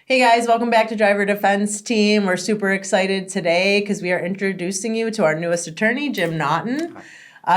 Hey guys, welcome back to Driver Defense Team. We're super excited today because we are introducing you to our newest attorney, Jim Naughton.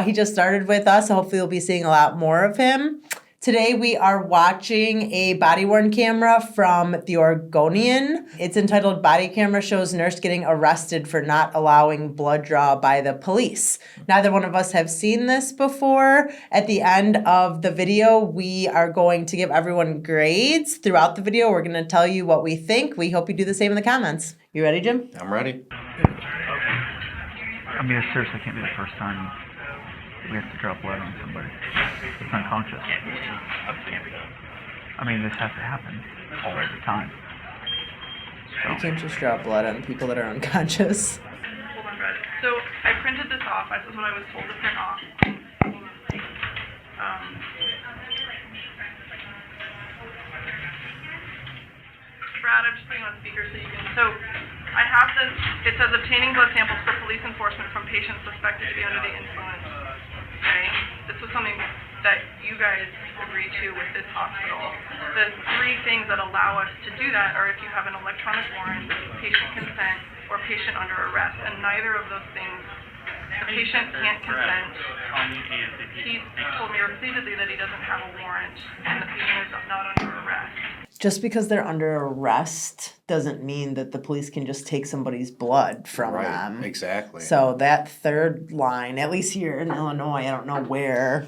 He just started with us, so hopefully you'll be seeing a lot more of him. Today we are watching a body-worn camera from the Oregonian. It's entitled Body Camera Shows Nurse Getting Arrested for Not Allowing Blood Draw by the Police. Neither one of us have seen this before. At the end of the video, we are going to give everyone grades. Throughout the video, we're going to tell you what we think. We hope you do the same in the comments. You ready, Jim? I'm ready. I mean, it seriously can't be the first time we have to draw blood on somebody that's unconscious. I mean, this has to happen all the time. You can't just draw blood on people that are unconscious. Hold on, Brad. So I printed this off. This is what I was told to print off. Brad, I'm just putting on speaker so you can. So I have this. It says obtaining blood samples for police enforcement from patients suspected to be under the influence. Okay, this was something that you guys agreed to with this hospital. The three things that allow us to do that are if you have an electronic warrant, patient consent, or patient under arrest. And neither of those things, the patient can't consent. He's told me repeatedly that he doesn't have a warrant, and the patient is not under arrest. Just because they're under arrest doesn't mean that the police can just take somebody's blood from them. Exactly. So that third line, at least here in Illinois, I don't know where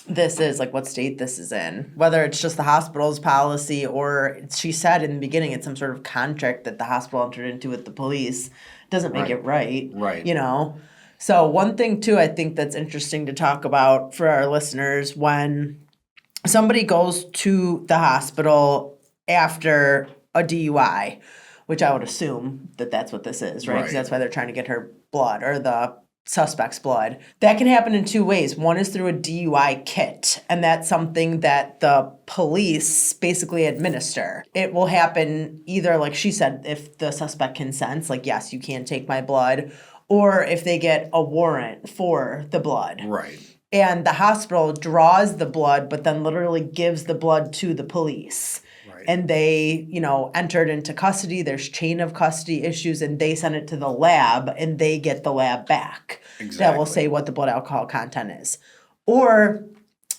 this is, like what state this is in. Whether it's just the hospital's policy or she said in the beginning it's some sort of contract that the hospital entered into with the police, doesn't make it right. Right. You know? So one thing too I think that's interesting to talk about for our listeners, when somebody goes to the hospital after a DUI, which I would assume that that's what this is, right? Because that's why they're trying to get her blood or the suspect's blood. That can happen in two ways. One is through a DUI kit, and that's something that the police basically administer. It will happen either, like she said, if the suspect consents, like, yes, you can take my blood, or if they get a warrant for the blood. Right. And the hospital draws the blood, but then literally gives the blood to the police. Right. And they, entered into custody. There's chain of custody issues, and they send it to the lab, and they get the lab back. Exactly. That will say what the blood alcohol content is. Or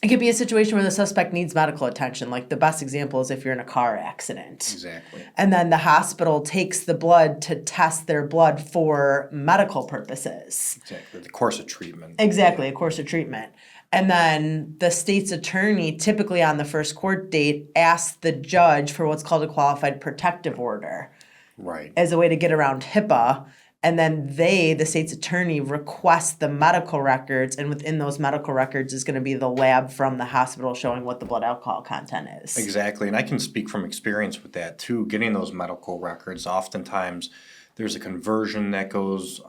it could be a situation where the suspect needs medical attention. Like the best example is if you're in a car accident. Exactly. And then the hospital takes the blood to test their blood for medical purposes. Exactly. The course of treatment. Exactly, a course of treatment. And then the state's attorney, typically on the first court date, asks the judge for what's called a qualified protective order. Right. As a way to get around HIPAA. And then the state's attorney, requests the medical records, and within those medical records is going to be the lab from the hospital showing what the blood alcohol content is. Exactly, and I can speak from experience with that too. Getting those medical records, oftentimes there's a conversion that goes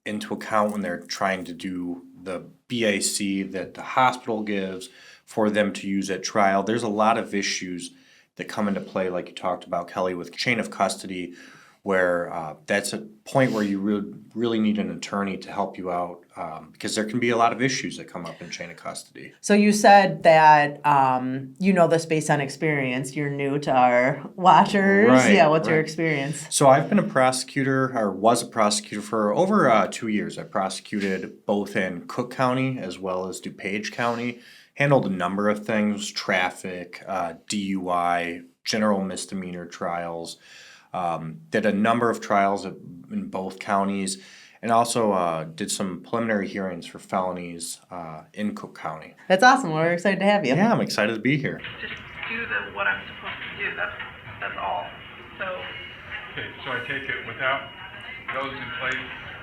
into account when they're trying to do the BAC that the hospital gives for them to use at trial. There's a lot of issues that come into play, like you talked about, Kelly, with chain of custody, where that's a point where you really need an attorney to help you out because there can be a lot of issues that come up in chain of custody. So you said that you know this based on experience. You're new to our watchers. Right, yeah, what's your experience? So I've been a prosecutor, or was a prosecutor, for over 2 years. I prosecuted both in Cook County as well as DuPage County. Handled a number of things: traffic, DUI, general misdemeanor trials. Did a number of trials in both counties, and also did some preliminary hearings for felonies in Cook County. That's awesome. We're excited to have you. Yeah, I'm excited to be here. Just do what I'm supposed to do. That's all. So. Okay, so I take it without those in place,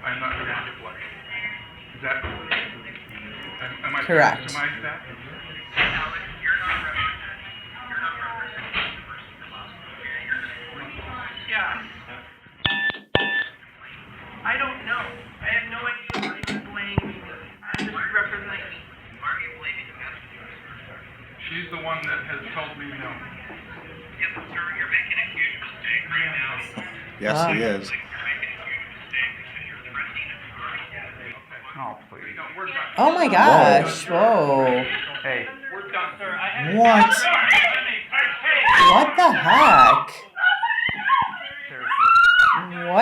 I'm not going to get blood. Is that? Am I correct? To surmise that? Yeah. I don't know. I have no idea why you're blaming me. I'm just representing. She's the one that has told me no. Yes, sir, you're making a huge mistake right now. Yes, he is. Oh, please. No, we're done. Oh my gosh. Whoa. Hey. We're done, sir. I What? What the heck?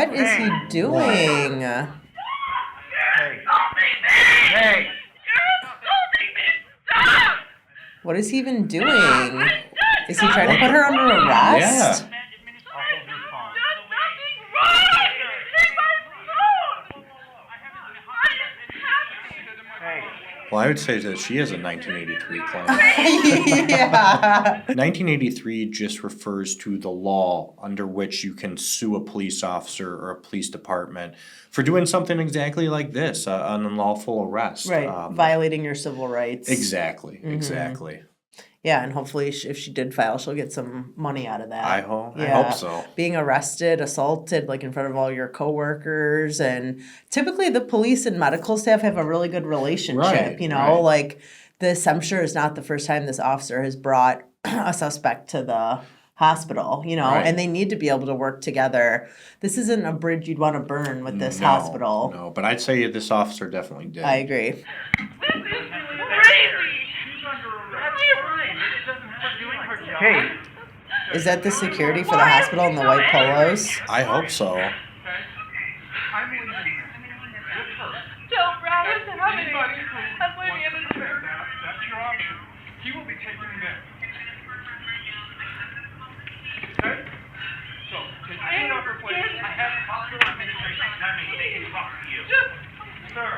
What is he doing? Hey. What is he even doing? Is he trying to put her under arrest? Yeah. Well, I would say that she has a 1983 claim. Yeah. 1983 just refers to the law under which you can sue a police officer or a police department for doing something exactly like this, an unlawful arrest. Right. Violating your civil rights. Exactly, exactly. Yeah, and hopefully if she did file, she'll get some money out of that. I hope so. Being arrested, assaulted, like in front of all your coworkers, and typically the police and medical staff have a really good relationship. Right, you know, right. like this. I'm sure is not the first time this officer has brought a suspect to the hospital. You know, Right. and they need to be able to work together. This isn't a bridge you'd want to burn with this hospital. No, but I'd say this officer definitely did. I agree. This is crazy. Hey. Is that the security for the hospital in the white polos? I hope so. I'm leaving with her. Tell Brad what's happening. Anybody who I'm leaving wants in to the do that, that's your option. He will be taken in. Okay? So, take your feet off her plate. I have hospital administration coming. They can talk to you. Sir.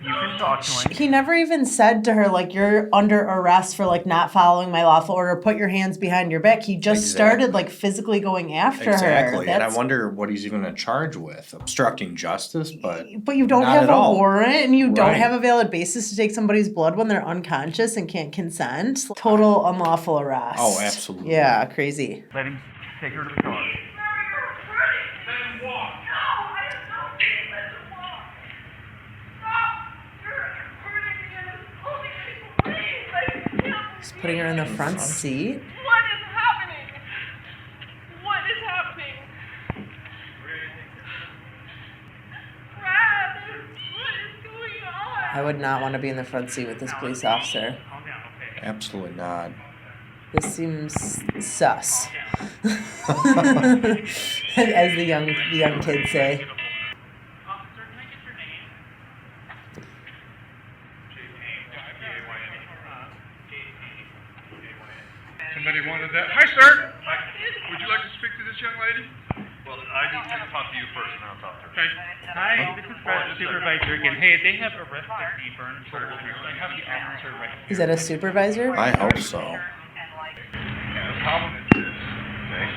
You can talk to him. He never even said to her, like, you're under arrest for, like, not following my lawful order. Put your hands behind your back. He just started, like, physically going after her. Exactly. And I wonder what he's even charged with. Obstructing justice, but you don't not have at a all. warrant, and you don't Right. have a valid basis to take somebody's blood when they're unconscious and can't consent. Total unlawful arrest. Oh, absolutely. Yeah, crazy. Let him take her to the car. Then walk. Just putting her in the front seat. What is happening? What is happening? Brad, what is going on? I would not want to be in the front seat with this police officer. Absolutely not. This seems sus. As the young kids say. Officer, can I get your name? Somebody wanted that. Hi, sir. Would you like to speak to this young lady? Well, I need to talk to you first, and then I'll talk to her. Okay. Hi, this is Brad, Supervisor again. Hey, they have arrested the burn charge. I have the officer right here. Is that a supervisor? I hope so. The problem is this, okay?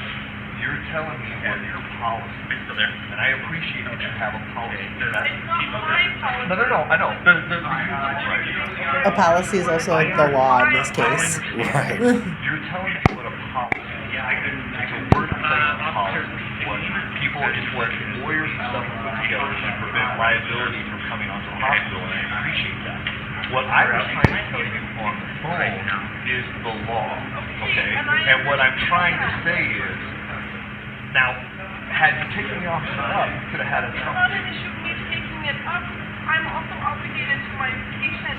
You're telling me what your policy is. And I appreciate that you have a policy. It's not my policy. No, I know. Right. A policy is also the law in this case. Right. You're telling me what a policy is. It's a workplace policy. What lawyers and stuff put together to prevent liability from coming onto the hospital, and I appreciate that. What I was trying to tell you on the phone is the law, okay? And what I'm trying to say is, now, had you taken the officer up, you could have had a It's not an issue of me taking it up. I'm also obligated to my patient.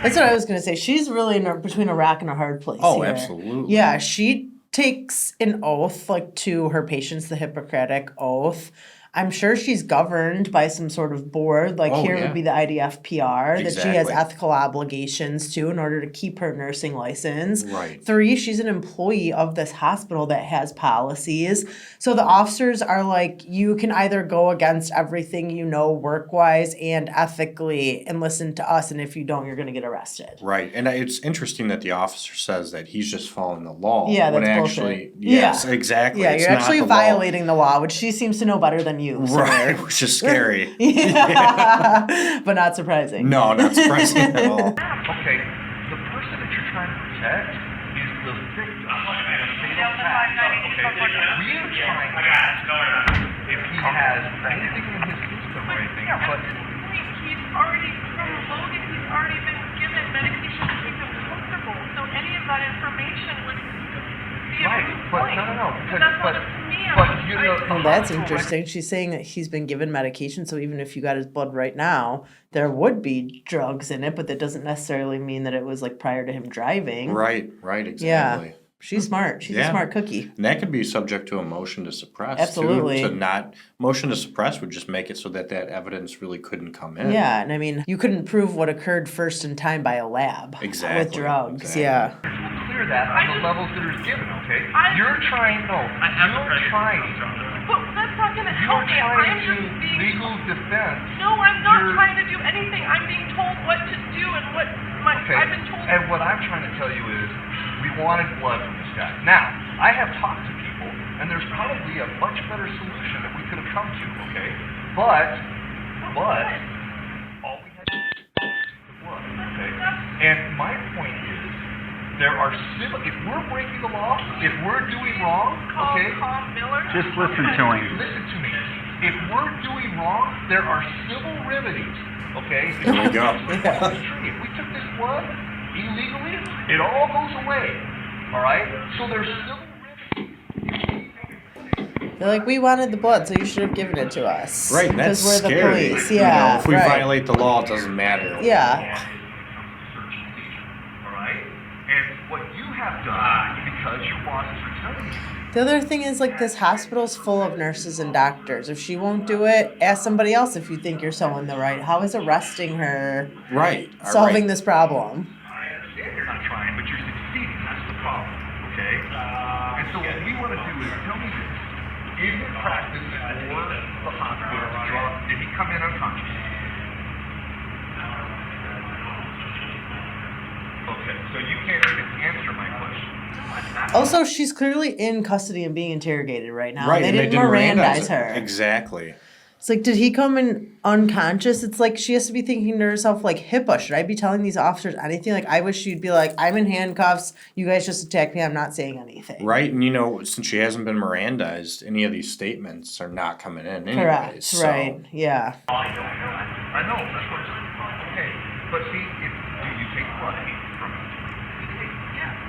That's what I was gonna say. She's really between a rock and a hard place. Oh, here. absolutely. Yeah, she takes an oath, like, to her patients, the Hippocratic Oath. I'm sure she's governed by some sort of board. Like, Oh, here yeah. would be the IDFPR, that she has Exactly. ethical obligations to in order to keep her nursing license. Right. 3, she's an employee of this hospital that has policies. So the officers are like, you can either go against everything you know work-wise and ethically and listen to us, and if you don't, you're going to get arrested. Right. And it's interesting that the officer says that he's just following the law. Yeah, when that's actually, bullshit. yes, Yeah. exactly. Yeah, It's you're not actually the law. violating the law, which she seems to know better than you. sir. Right, which is scary. Yeah, but not surprising. No, not surprising at all. Okay, the person that you're trying to protect is the victim in a fatal attack. Okay, we are trying to if he has anything in his system or anything, but He's already, from Logan, he's already been given medication to keep him comfortable. So any of that information would be a right, moot but point. no, And that's not up to me. but you know, Well, that's interesting. She's saying that he's been given medication, so even if you got his blood right now, there would be drugs in it, but that doesn't necessarily mean that it was like prior to him driving. Right, exactly. She's smart. She's a Yeah. smart cookie. And that could be subject to a motion to suppress too. Absolutely. To not, motion to suppress would just make it so that evidence really couldn't come in. Yeah, and I mean, you couldn't prove what occurred first in time by a lab. Exactly, With drugs, exactly. yeah. Clear that on the levels that are given, okay? I- You're trying, no, you're trying, But that's not gonna you're help me. I'm trying to just being. legal defense. No, I'm not You're- trying to do anything. I'm being told what to do and what Okay, I've been told. and what I'm trying to tell you is, we wanted blood from this guy. Now, I have talked to people, and there's probably a much better solution that we could have come to, okay? But, all we had to do was the blood, okay? And my point is, there are civil, if we're breaking the law, if we're doing wrong, Call okay? Tom Miller. Just listen to him. Listen to me. If we're doing wrong, there are civil remedies, okay? If There we go. If we took this blood illegally, it all goes away, all right? So there's civil remedies. They're like, we wanted the blood, so you should have given it to us. Right, and that's Because we're the scary. police. You Yeah, know, if we right. violate the law, it doesn't matter. Yeah. All right? And what you have done, because your boss is telling you, The other thing is, like, this hospital's full of nurses and doctors. If she won't do it, ask somebody else if you think you're so in the right. How is arresting her Right. all solving right. this problem? I understand you're not trying, but you're succeeding. That's the problem, okay? And so what we want to do is tell me this. In your practice for the hospital, did he come in unconscious? Okay, so you can't even answer my question. Also, she's clearly in custody and being interrogated right now. Right, They and didn't didn't Mirandize her. Exactly. It's like, did he come in unconscious? It's like she has to be thinking to herself, like, HIPAA, should I be telling these officers anything? Like, I wish she'd be like, I'm in handcuffs. You guys just attacked me. I'm not saying anything. Right, and since she hasn't been Mirandized, any of these statements are not coming in anyways. Correct. so- Right. Yeah. I know, that's what I'm saying. Okay, but see, do you take blood from them?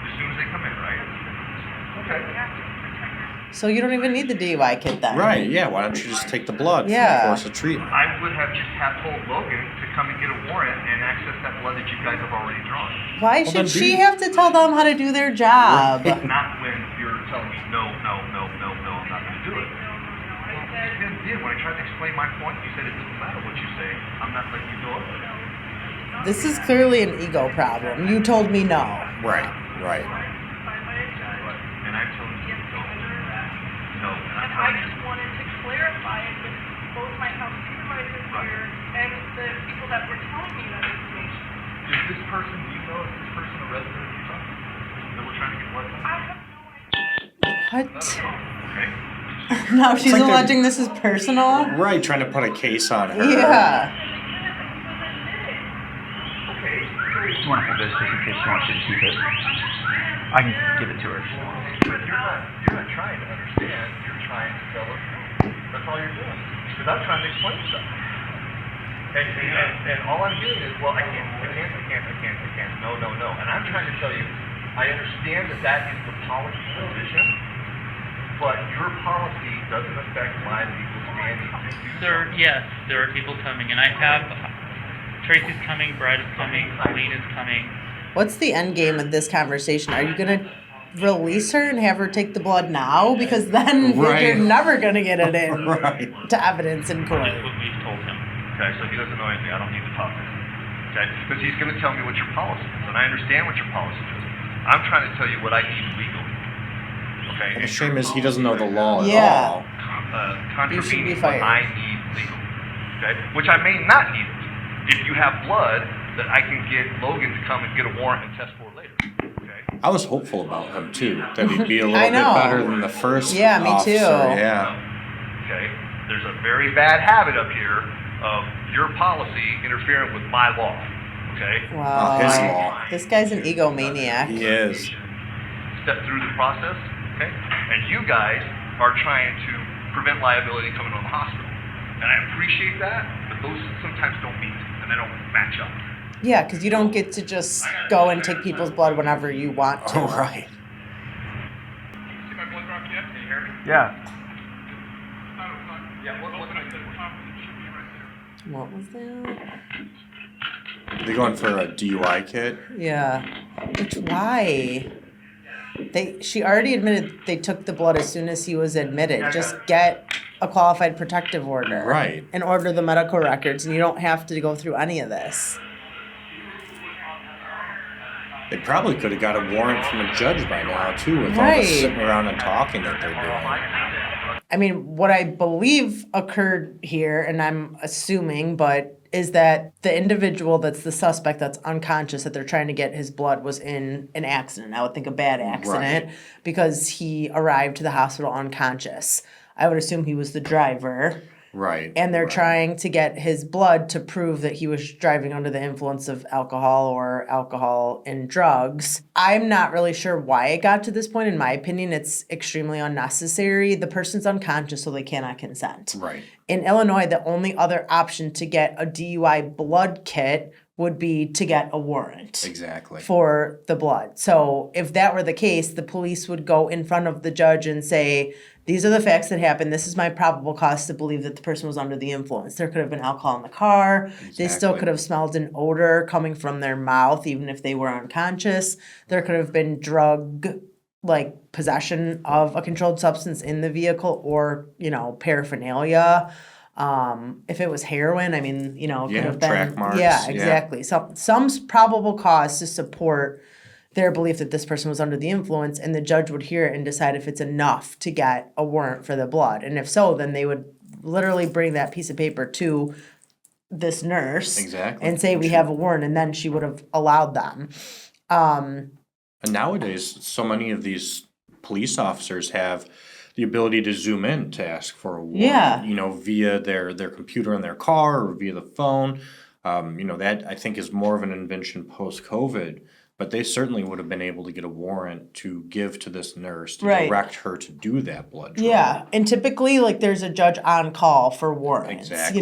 As soon as they come in, right? Okay. So you don't even need the DUI kit then. Right, yeah, why don't you just take the blood for Yeah. the course of treatment? I would have just told Logan to come and get a warrant and access that blood that you guys have already drawn. Why Well, should then she do- have to tell them how to do their job? Not when you're telling me, no, I'm not going to do it. Well, you did. When I tried to explain my point, you said it doesn't matter what you say. I'm not letting you do it. This is clearly an ego problem. You told me no. Right. And I'm telling you, no. And I'm And I telling you, just wanted to clarify it with both my house supervisor here and the people that were telling me that information. is this person, do you know, is this person a resident of Utah? That we're trying to get blood from? I have no idea. What? Okay. Now she's like they're- alleging this is personal? Right, trying to put a case on her. Yeah. Okay. You want to hold this just in case she wants you to keep it. I can give it to her. But you're not trying to understand. You're trying to tell us. That's all you're doing. Because I'm trying to explain stuff. And all I'm hearing is, well, I can't. No. And I'm trying to tell you, I understand that is the policy position, but your policy doesn't affect my legal standing to do Yes, there are people coming, and I have Tracy's coming, Brad is coming, Colleen is coming. What's the end game of this conversation? Are you gonna release her and have her take the blood now? Because then Right. you're never gonna get it in Right. to evidence in court. That's what we've told him. Okay, so he doesn't know anything. I don't need to talk to him. Okay, because he's going to tell me what your policy is, and I understand what your policy is. I'm trying to tell you what I need legally. Okay. And the shame is he doesn't know the law at Yeah. all. You should be Contravening what fired. I need legally. Okay, which I may not need it. If you have blood that I can get Logan to come and get a warrant and test for later. Okay. I was hopeful about him too, that he'd be a little I bit know. better than the first Yeah, me officer. too. Yeah. Okay. There's a very bad habit up here of your policy interfering with my law. Okay. Wow. His law. This guy's an egomaniac. He is. Step through the process, okay? And you guys are trying to prevent liability coming on the hospital. And I appreciate that, but those sometimes don't meet, and they don't match up. Yeah, because you don't get to just go and take people's blood whenever you want to. Oh, right. See my blood drop yet? Can you hear me? Yeah. Yeah, what can I do? What was that? They going for a DUI kit? Yeah. Which, why? She already admitted they took the blood as soon as he was admitted. Just get a qualified protective order. Right. And order the medical records, and you don't have to go through any of this. They probably could have got a warrant from a judge by now too, with all Right. the sitting around and talking that they're doing. I mean, what I believe occurred here, and I'm assuming, but is that the individual that's the suspect that's unconscious that they're trying to get his blood was in an accident. I would think a bad accident because he arrived to the hospital unconscious. I would assume he was the driver. Right. And they're right. trying to get his blood to prove that he was driving under the influence of alcohol or alcohol and drugs. I'm not really sure why it got to this point. In my opinion, it's extremely unnecessary. The person's unconscious, so they cannot consent. Right. In Illinois, the only other option to get a DUI blood kit would be to get a warrant. Exactly. For the blood. So if that were the case, the police would go in front of the judge and say, these are the facts that happened. This is my probable cause to believe that the person was under the influence. There could have been alcohol in the car. They still Exactly. could have smelled an odor coming from their mouth, even if they were unconscious. There could have been drug possession of a controlled substance in the vehicle or, paraphernalia. If it was heroin, I mean, it could Yeah, have been. track marks, Yeah, yeah. exactly. Some probable cause to support their belief that this person was under the influence, and the judge would hear it and decide if it's enough to get a warrant for the blood. And if so, then they would literally bring that piece of paper to this nurse Exactly. and say, we have a warrant, and then she would have allowed them. And nowadays, so many of these police officers have the ability to zoom in to ask for a warrant. Yeah. Via their computer in their car or via the phone. That I think is more of an invention post-COVID. But they certainly would have been able to get a warrant to give to this nurse to Right. direct her to do that blood draw. Yeah, and typically, there's a judge on call for warrants, Exactly.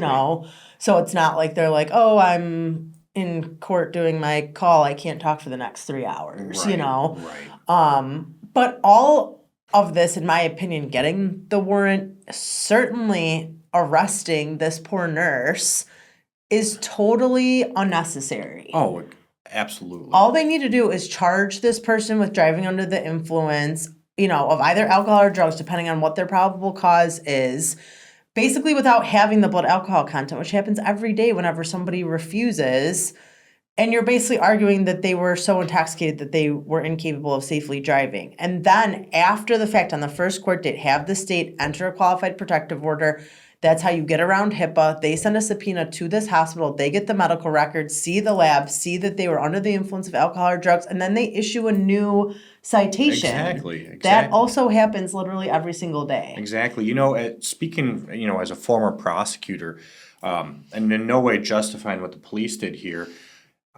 So it's not like they're like, oh, I'm in court doing my call, I can't talk for the next 3 hours, Right. But all of this, in my opinion, getting the warrant, certainly arresting this poor nurse is totally unnecessary. Oh, absolutely. All they need to do is charge this person with driving under the influence, of either alcohol or drugs, depending on what their probable cause is, basically without having the blood alcohol content, which happens every day whenever somebody refuses. And you're basically arguing that they were so intoxicated that they were incapable of safely driving. And then after the fact, on the first court date, have the state enter a qualified protective order. That's how you get around HIPAA. They send a subpoena to this hospital. They get the medical records, see the lab, see that they were under the influence of alcohol or drugs, and then they issue a new citation. Exactly. That also happens literally every single day. Exactly. Speaking, as a former prosecutor, and in no way justifying what the police did here,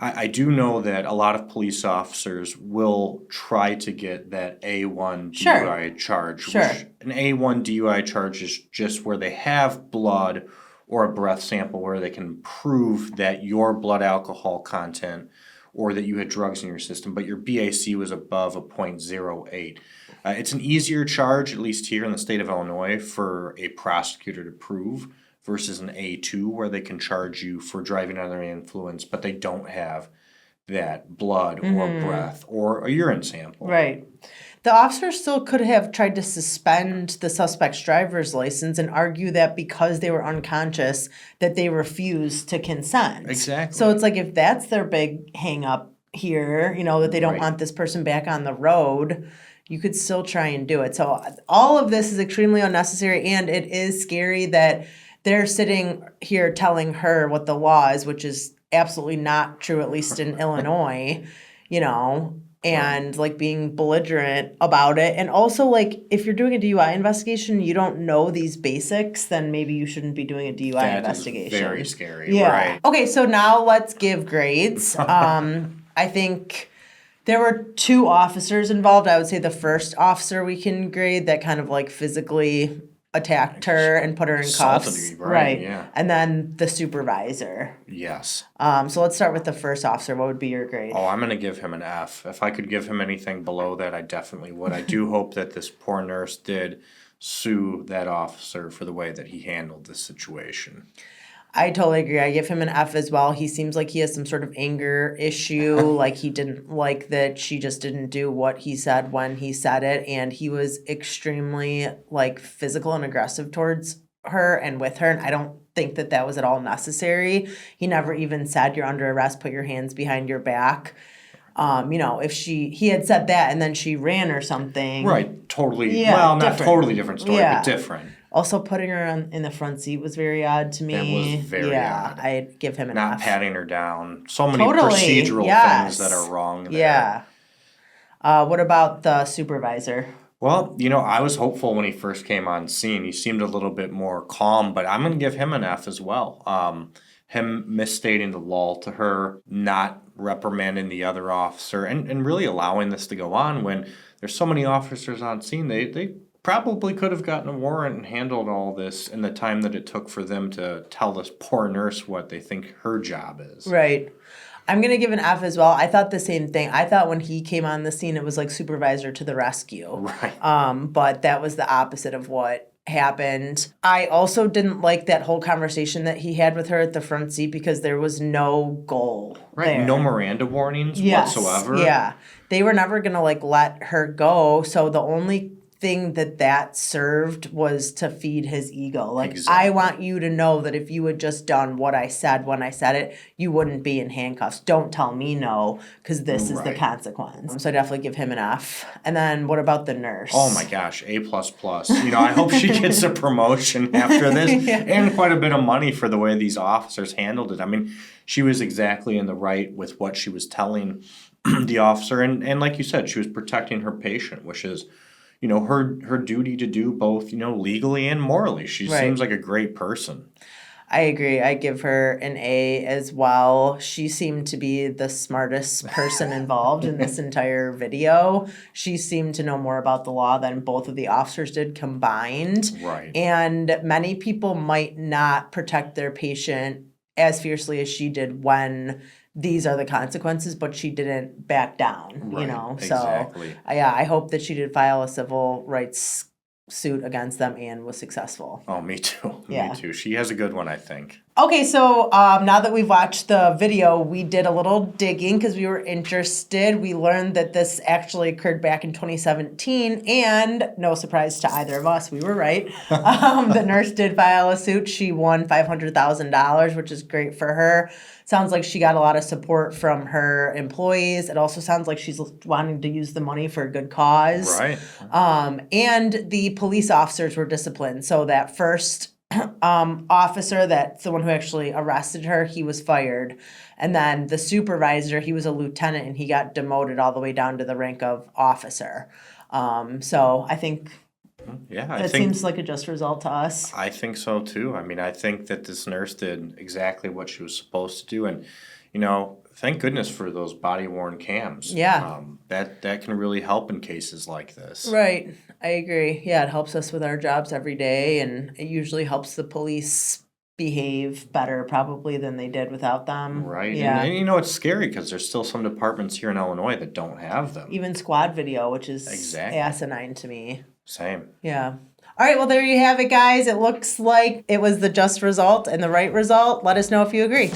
I do know that a lot of police officers will try to get that A1 Sure. DUI charge. Sure. Which an A1 DUI charge is just where they have blood or a breath sample where they can prove that your blood alcohol content or that you had drugs in your system, but your BAC was above a 0.08. It's an easier charge, at least here in the state of Illinois, for a prosecutor to prove versus an A2 where they can charge you for driving under the influence, but they don't have that blood or breath or a urine sample. Right. The officer still could have tried to suspend the suspect's driver's license and argue that because they were unconscious that they refused to consent. Exactly. So it's like if that's their big hang up here, that they don't Right. want this person back on the road, you could still try and do it. So all of this is extremely unnecessary, and it is scary that they're sitting here telling her what the law is, which is absolutely not true, at least in Illinois, and being belligerent about it. And also, if you're doing a DUI investigation, you don't know these basics, then maybe you shouldn't be doing a DUI That is investigation. very scary. Yeah. Right. Okay, so now let's give grades. I think there were 2 officers involved. I would say the first officer we can grade that kind of physically attacked her and put her in Assaulted cuffs. her, right, yeah. And then the supervisor. Yes. So let's start with the first officer. What would be your grade? Oh, I'm going to give him an F. If I could give him anything below that, I definitely would. I do hope that this poor nurse did sue that officer for the way that he handled this situation. I totally agree. I give him an F as well. He seems like he has some sort of anger issue. Like he didn't like that she just didn't do what he said when he said it. And he was extremely like physical and aggressive towards her and with her. And I don't think that that was at all necessary. He never even said, "You're under arrest, put your hands behind your back." If he had said that and then she ran or something. Right, totally. Yeah, well, not different. totally different story, Yeah. but different. Also, putting her in the front seat was very odd to me. It was very odd. I'd give him an Not F. patting her down. So many Totally, procedural yes. things that are wrong there. Yeah. What about the supervisor? Well, I was hopeful when he first came on scene. He seemed a little bit more calm, but I'm going to give him an F as well. Him misstating the law to her, not reprimanding the other officer, and really allowing this to go on when there's so many officers on scene. They probably could have gotten a warrant and handled all this in the time that it took for them to tell this poor nurse what they think her job is. Right. I'm going to give an F as well. I thought the same thing. I thought when he came on the scene, it was like supervisor to the rescue. Right. But that was the opposite of what happened. I also didn't like that whole conversation that he had with her at the front seat because there was no goal. Right. There. No Miranda warnings Yes, whatsoever. Yeah. They were never going to like let her go. So the only thing that served was to feed his ego. Like, Exactly. I want you to know that if you had just done what I said when I said it, you wouldn't be in handcuffs. Don't tell me no, because this is the Right. consequence. So I definitely give him an F. And then what about the nurse? Oh my gosh, A++. I hope she gets a promotion after this and quite a bit of money for the way these officers handled it. I mean, she was exactly in the right with what she was telling the officer. And like you said, she was protecting her patient, which is, her duty to do both, legally and morally. She Right. seems like a great person. I agree. I give her an A as well. She seemed to be the smartest person involved in this entire video. She seemed to know more about the law than both of the officers did combined. Right. And many people might not protect their patient as fiercely as she did when these are the consequences, but she didn't back down, Right, So, exactly. I hope that she did file a civil rights suit against them and was successful. Oh, me too. Yeah. Me too. She has a good one, I think. Okay, so now that we've watched the video, we did a little digging because we were interested. We learned that this actually occurred back in 2017, and no surprise to either of us, we were right. The nurse did file a suit. She won $500,000, which is great for her. Sounds like she got a lot of support from her employees. It also sounds like she's wanting to use the money for a good cause. Right. And the police officers were disciplined. So that first officer, that's the one who actually arrested her, he was fired. And then the supervisor, he was a lieutenant and he got demoted all the way down to the rank of officer. So I think Yeah, that seems like a just result to us. I think so too. I mean, I think that this nurse did exactly what she was supposed to do, and thank goodness for those body-worn cams. Yeah. That can really help in cases like this. Right. I agree. Yeah, it helps us with our jobs every day, and it usually helps the police behave better probably than they did without them. Right. Yeah. And it's scary because there's still some departments here in Illinois that don't have them. Even squad video, which is Exactly. asinine to me. Same. Yeah. All right, well, there you have it, guys. It looks like it was the just result and the right result. Let us know if you agree.